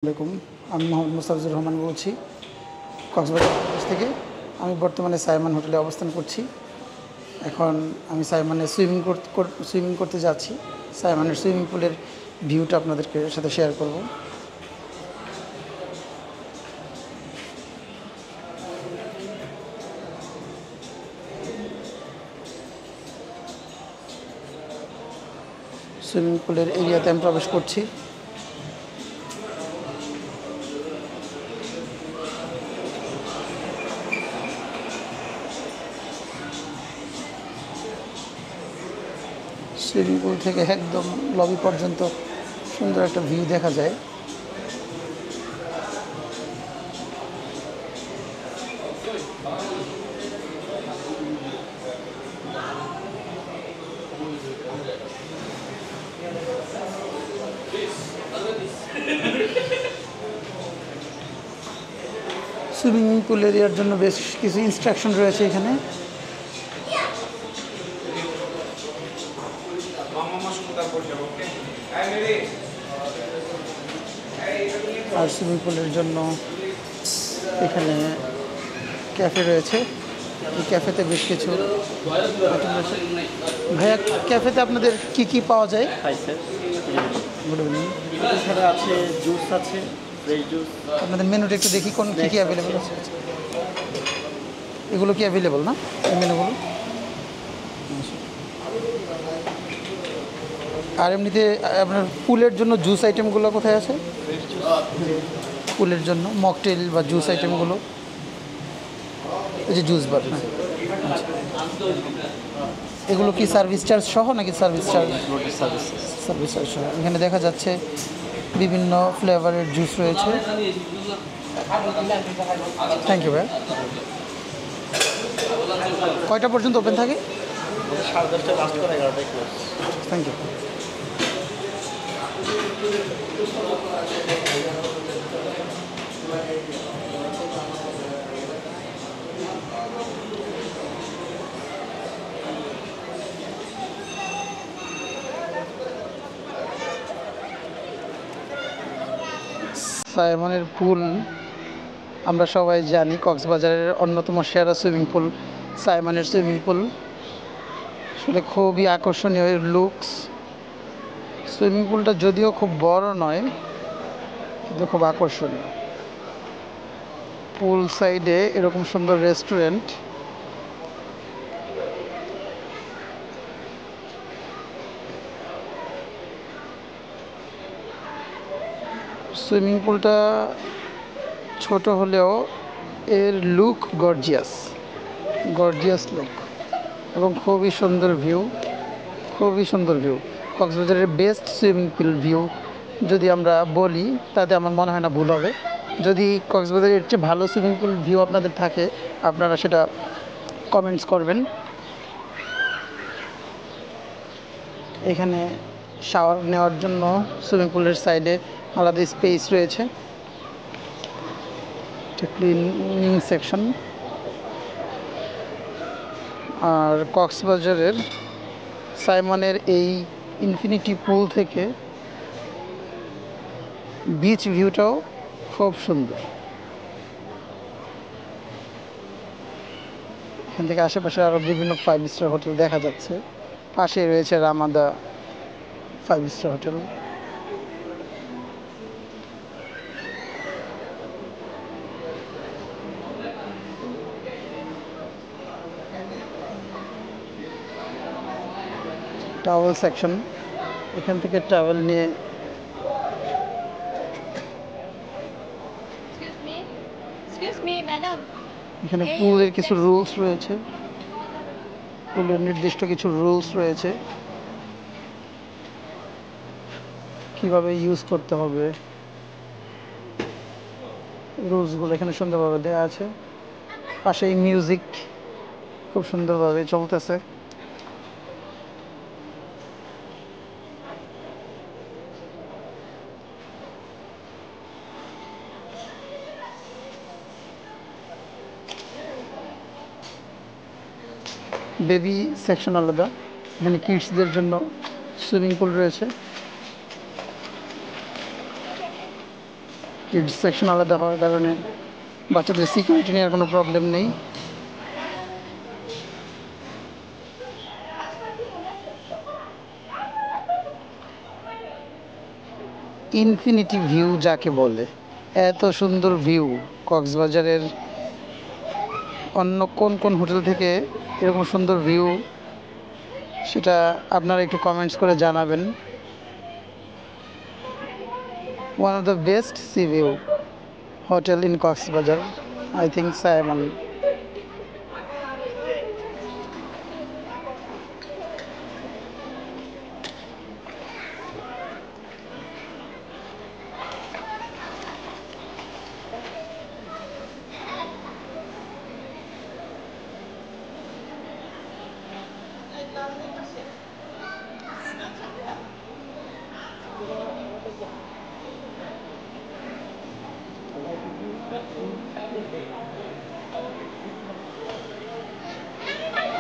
আসসালামু আলাইকুম। আমি মোহাম্মদ মুস্তাফিজুর রহমান বলছি কক্সবাজার প্রদেশ থেকে। আমি বর্তমানে সাইমন হোটেলে অবস্থান করছি। এখন আমি সাইমনে সুইমিং করতে যাচ্ছি। সাইমনের সুইমিং পুলের ভিউটা আপনাদেরকে সাথে শেয়ার করব। সুইমিং পুলের এরিয়াতে আমি প্রবেশ করছি। সুইমিং পুল থেকে একদম লবি পর্যন্ত সুন্দর একটা ভিউ দেখা যায়। সুইমিং পুল এরিয়ার জন্য বেশ কিছু ইনস্ট্রাকশন রয়েছে এখানে। আর সুইমিং পুলের জন্য এখানে ক্যাফে রয়েছে। এই ক্যাফেতে বেশ কিছু ভাইয়া, ক্যাফেতে আপনাদের কি কি পাওয়া যায়? Hi sir, good evening. এখানে আছে জুস আছে, ফ্রেশ জুস। আপনাদের মেনুটা একটু দেখি কোন কী কী অ্যাভেলেবেল আছে। এগুলো কি অ্যাভেলেবল না এই মেনুগুলো? আর এমনিতে আপনার পুলের জন্য জুস আইটেমগুলো কোথায় আছে? পুলের জন্য মকটেল বা জুস আইটেমগুলো, এই যে জুস বার, হ্যাঁ। এগুলো কি সার্ভিস চার্জ সহ নাকি সার্ভিস চার্জ? সার্ভিস চার্জ সহ। এখানে দেখা যাচ্ছে বিভিন্ন ফ্লেভারের জুস রয়েছে। থ্যাংক ইউ ভাই। কয়টা পর্যন্ত ওপেন থাকে? 10:30 লাস্ট করে 11টায় ক্লোজ। Thank you. সাইমনের পুল আমরা সবাই জানি কক্সবাজারের অন্যতম সেরা সুইমিং পুল সাইমনের সুইমিং পুল। আসলে খুবই আকর্ষণীয় লুকস। সুইমিং পুলটা যদিও খুব বড় নয়, কিন্তু খুব আকর্ষণীয়। পুল সাইডে এরকম সুন্দর রেস্টুরেন্ট। সুইমিং পুলটা ছোট হলেও এর লুক গর্জিয়াস লুক এবং খুবই সুন্দর ভিউ। কক্সবাজারের বেস্ট সুইমিং পুল ভিউ যদি আমরা বলি তাতে আমার মনে হয় না ভুল হবে। যদি কক্সবাজারের চেয়ে ভালো সুইমিং পুল ভিউ আপনাদের থাকে, আপনারা সেটা কমেন্টস করবেন। এখানে শাওয়ার নেওয়ার জন্য সুইমিং পুলের সাইডে আলাদা স্পেস রয়েছে, ক্লিনিং সেকশন। আর কক্সবাজারের সাইমনের এই ইনফিনিটি পুল থেকে বিচ ভিউটাও খুব সুন্দর। এখান থেকে আশেপাশে আরও বিভিন্ন 5 স্টার হোটেল দেখা যাচ্ছে। পাশে রয়েছে Ramada 5 star hotel. Towel section, এখান থেকে টাওয়েল নিয়ে Excuse me, madam. এখানে পুলের কিছু রুলস রয়েছে, পুলের নির্দিষ্ট কিছু রুলস রয়েছে, কিভাবে ইউজ করতে হবে। রুলসগুলো এখানে সুন্দরভাবে দেওয়া আছে। পাশেই মিউজিক খুব সুন্দরভাবে চলতেছে। বেবি সেকশন আলাদা, এখানে কিডসদের জন্য সুইমিং পুল রয়েছে। কিডস সেকশন আলাদা হওয়ার কারণে বাচ্চাদের সিকিউরিটি নেওয়ার কোনো প্রবলেম নেই। ইনফিনিটি ভিউ যাকে বলে, এত সুন্দর ভিউ কক্সবাজারের অন্য কোন কোন হোটেল থেকে এরকম সুন্দর ভিউ, সেটা আপনারা একটু কমেন্টস করে জানাবেন। One of the best C view hotel in Cox's Bazar, I think Simon.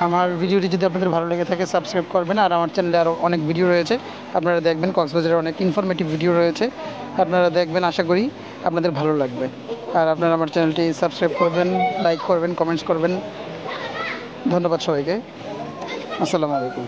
আমার ভিডিওটি যদি আপনাদের ভালো লেগে থাকে সাবস্ক্রাইব করবেন, আর আমার চ্যানেলে আরও অনেক ভিডিও রয়েছে, আপনারা দেখবেন। কক্সবাজারের অনেক ইনফরমেটিভ ভিডিও রয়েছে, আপনারা দেখবেন, আশা করি আপনাদের ভালো লাগবে। আর আপনারা আমার চ্যানেলটি সাবস্ক্রাইব করবেন, লাইক করবেন, কমেন্টস করবেন। ধন্যবাদ সবাইকে। আসসালামু আলাইকুম।